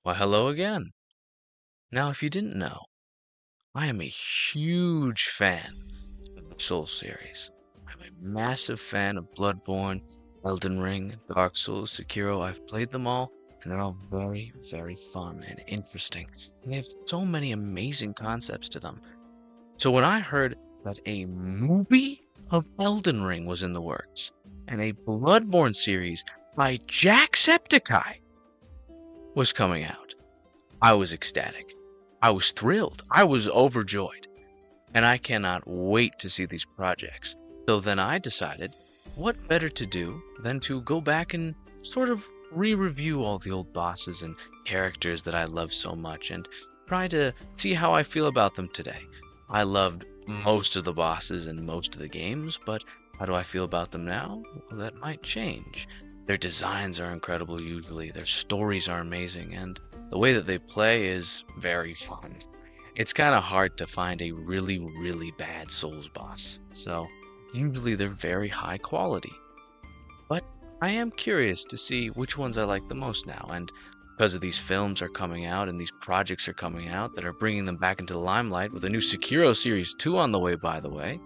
Well, hello again. Now, if you didn't know, I am a huge fan of the Souls series. I'm a massive fan of Bloodborne, Elden Ring, Dark Souls, Sekiro. I've played them all, and they're all very, very fun and interesting. And they have so many amazing concepts to them. So when I heard that a movie of Elden Ring was in the works, and a Bloodborne series by Jacksepticeye was coming out, I was ecstatic. I was thrilled. I was overjoyed. And I cannot wait to see these projects. So then I decided, what better to do than to go back and sort of re-review all the old bosses and characters that I love so much and try to see how I feel about them today. I loved most of the bosses in most of the games, but how do I feel about them now? Well, that might change. Their designs are incredible usually, their stories are amazing, and the way that they play is very fun. It's kind of hard to find a really, really bad Souls boss, so usually they're very high quality. But I am curious to see which ones I like the most now, and because of these films are coming out and these projects are coming out that are bringing them back into the limelight with a new Sekiro Series 2 on the way, by the way,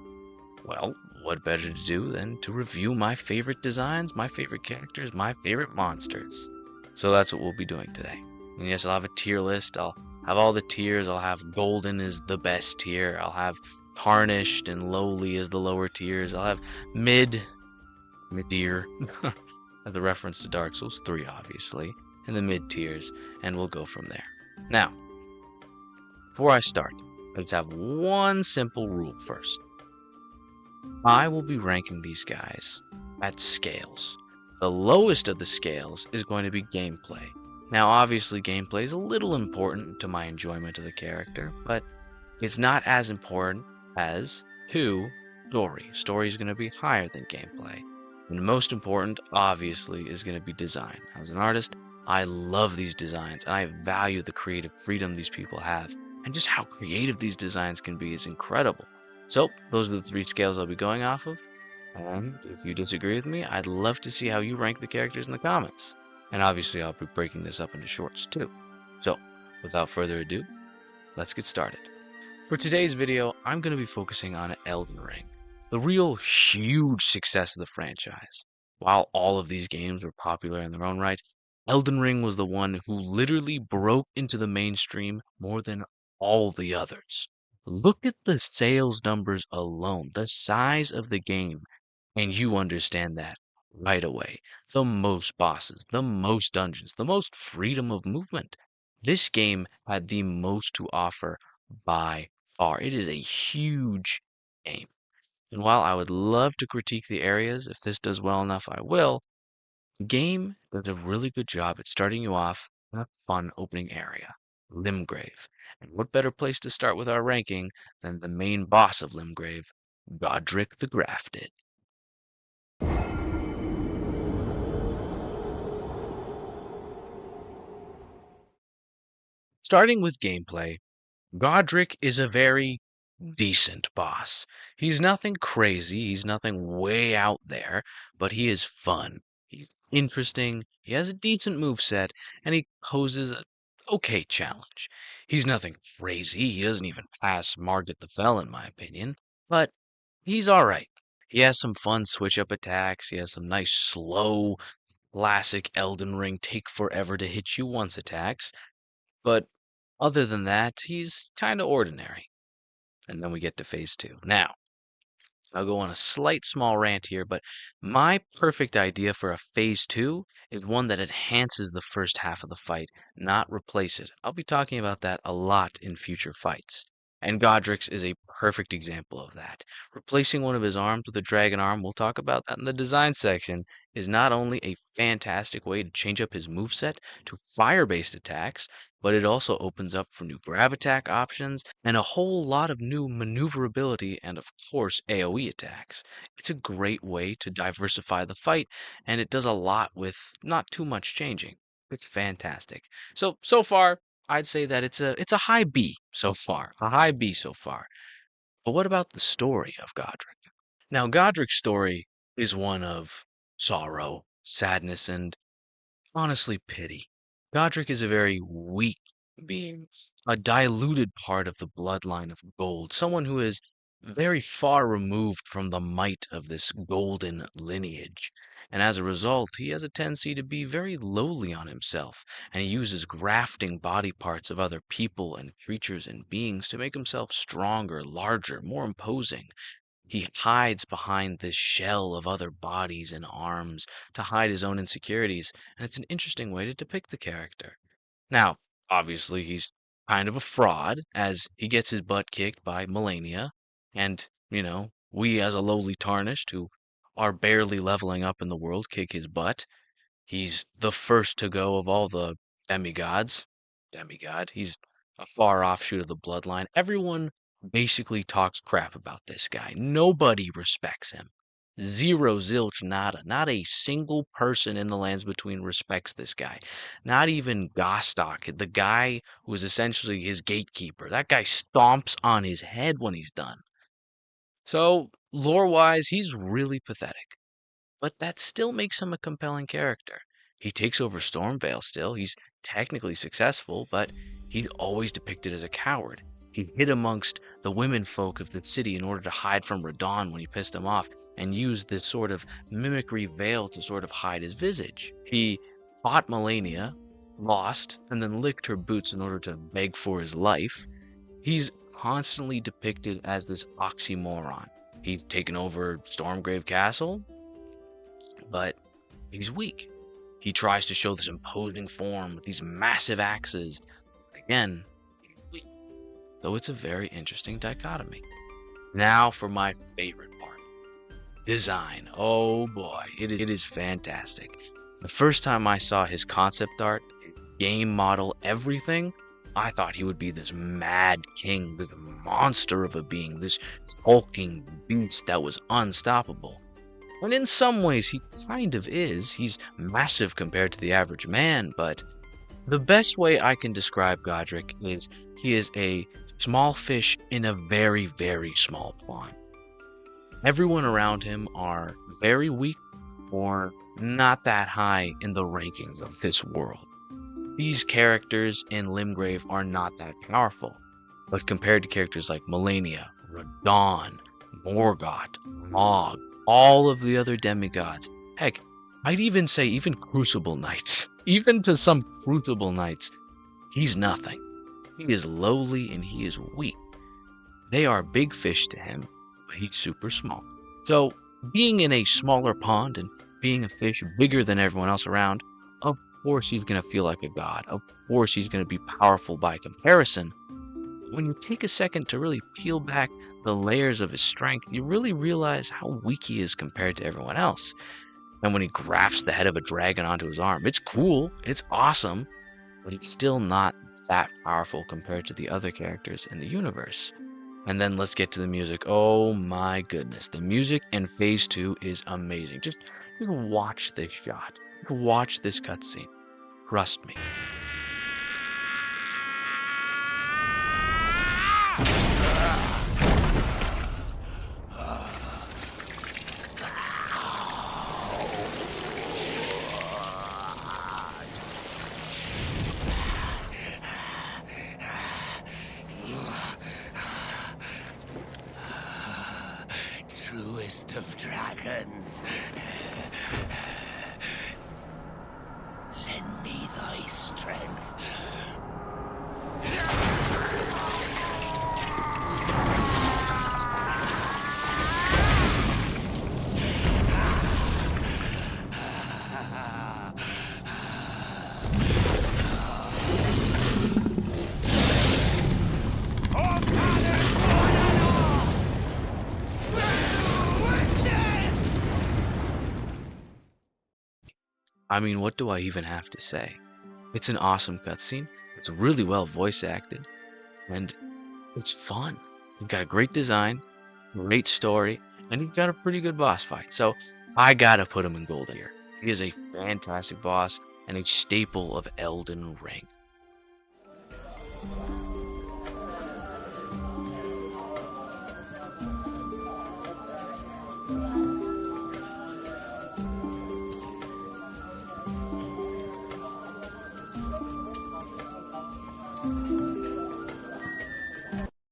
well, what better to do than to review my favorite designs, my favorite characters, my favorite monsters. So that's what we'll be doing today. And yes, I'll have a tier list. I'll have all the tiers. I'll have golden as the best tier. I'll have tarnished and lowly as the lower tiers. I'll have mid-tier, as a reference to Dark Souls 3, obviously, and the mid tiers, and we'll go from there. Now, before I start, I just have one simple rule first. I will be ranking these guys at scales. The lowest of the scales is going to be gameplay. Now, obviously, gameplay is a little important to my enjoyment of the character, but it's not as important as story. Story is going to be higher than gameplay. And most important, obviously, is going to be design. As an artist, I love these designs, and I value the creative freedom these people have. And just how creative these designs can be is incredible. So, those are the three scales I'll be going off of. And if you disagree with me, I'd love to see how you rank the characters in the comments. And obviously, I'll be breaking this up into shorts too. So, without further ado, let's get started. For today's video, I'm going to be focusing on Elden Ring, the real huge success of the franchise. While all of these games were popular in their own right, Elden Ring was the one who literally broke into the mainstream more than all the others. Look at the sales numbers alone, the size of the game, and you understand that right away. The most bosses, the most dungeons, the most freedom of movement. This game had the most to offer by far. It is a huge game. And while I would love to critique the areas, if this does well enough, I will, the game does a really good job at starting you off in a fun opening area, Limgrave. And what better place to start with our ranking than the main boss of Limgrave, Godrick the Grafted. Starting with gameplay, Godrick is a very decent boss. He's nothing crazy, he's nothing way out there, but he is fun. He's interesting, he has a decent moveset, and he poses a okay challenge. He's nothing crazy, he doesn't even pass Margit the Fell in my opinion, but he's alright. He has some fun switch up attacks, he has some nice slow, classic Elden Ring take forever to hit you once attacks, but other than that, he's kinda ordinary. And then we get to phase 2. Now, I'll go on a slight small rant here, but my perfect idea for a phase 2 is one that enhances the first half of the fight, not replace it. I'll be talking about that a lot in future fights. And Godrick's is a perfect example of that. Replacing one of his arms with a dragon arm, we'll talk about that in the design section, is not only a fantastic way to change up his moveset to fire-based attacks, but it also opens up for new grab attack options and a whole lot of new maneuverability and, of course, AoE attacks. It's a great way to diversify the fight, and it does a lot with not too much changing. It's fantastic. So far, I'd say that it's a high B so far, a high B so far. But what about the story of Godrick? Now, Godrick's story is one of sorrow, sadness, and honestly pity. Godrick is a very weak being, a diluted part of the bloodline of gold, someone who is very far removed from the might of this golden lineage. And as a result, he has a tendency to be very lowly on himself, and he uses grafting body parts of other people and creatures and beings to make himself stronger, larger, more imposing. He hides behind this shell of other bodies and arms to hide his own insecurities, and it's an interesting way to depict the character. Now, obviously, he's kind of a fraud, as he gets his butt kicked by Melania, and, we as a lowly tarnished who are barely leveling up in the world kick his butt. He's the first to go of all the demigods. Demigod. He's a far offshoot of the bloodline. Everyone basically talks crap about this guy. Nobody respects him. Zero, zilch, nada. Not a single person in the lands between respects this guy. Not even Gostock, the guy who is essentially his gatekeeper. That guy stomps on his head when he's done. So, lore wise, he's really pathetic. But that still makes him a compelling character. He takes over Stormvale still. He's technically successful, but he's always depicted as a coward. He hid amongst the women folk of the city in order to hide from Radon when he pissed him off, and used this sort of mimicry veil to sort of hide his visage. He fought Melania, lost, and then licked her boots in order to beg for his life. He's constantly depicted as this oxymoron. He's taken over Stormgrave Castle, but he's weak. He tries to show this imposing form with these massive axes. Again, he's weak. Though it's a very interesting dichotomy. Now for my favorite part. Design. Oh boy, it is fantastic. The first time I saw his concept art, game model, everything, I thought he would be this mad king, this monster of a being, this hulking beast that was unstoppable. And in some ways, he kind of is. He's massive compared to the average man, but the best way I can describe Godrick is he is a small fish in a very, very small pond. Everyone around him are very weak or not that high in the rankings of this world. These characters in Limgrave are not that powerful, but compared to characters like Melania, Radon, Morgoth, Mog, all of the other demigods. Heck, I'd even say even Crucible Knights. Even to some Crucible Knights, he's nothing. He is lowly and he is weak. They are big fish to him, but he's super small. So, being in a smaller pond and being a fish bigger than everyone else around, of course he's going to feel like a god. Of course he's going to be powerful by comparison. When you take a second to really peel back the layers of his strength, you really realize how weak he is compared to everyone else. And when he grafts the head of a dragon onto his arm, it's cool, it's awesome, but he's still not that powerful compared to the other characters in the universe. And then let's get to the music. Oh my goodness, the music in Phase 2 is amazing. Just watch this shot. Watch this cutscene. Trust me. Truest of dragons, lend me thy strength. I mean, what do I even have to say? It's an awesome cutscene. It's really well voice acted, and it's fun. You've got a great design, great story, and you've got a pretty good boss fight. So I gotta put him in gold here. He is a fantastic boss and a staple of Elden Ring.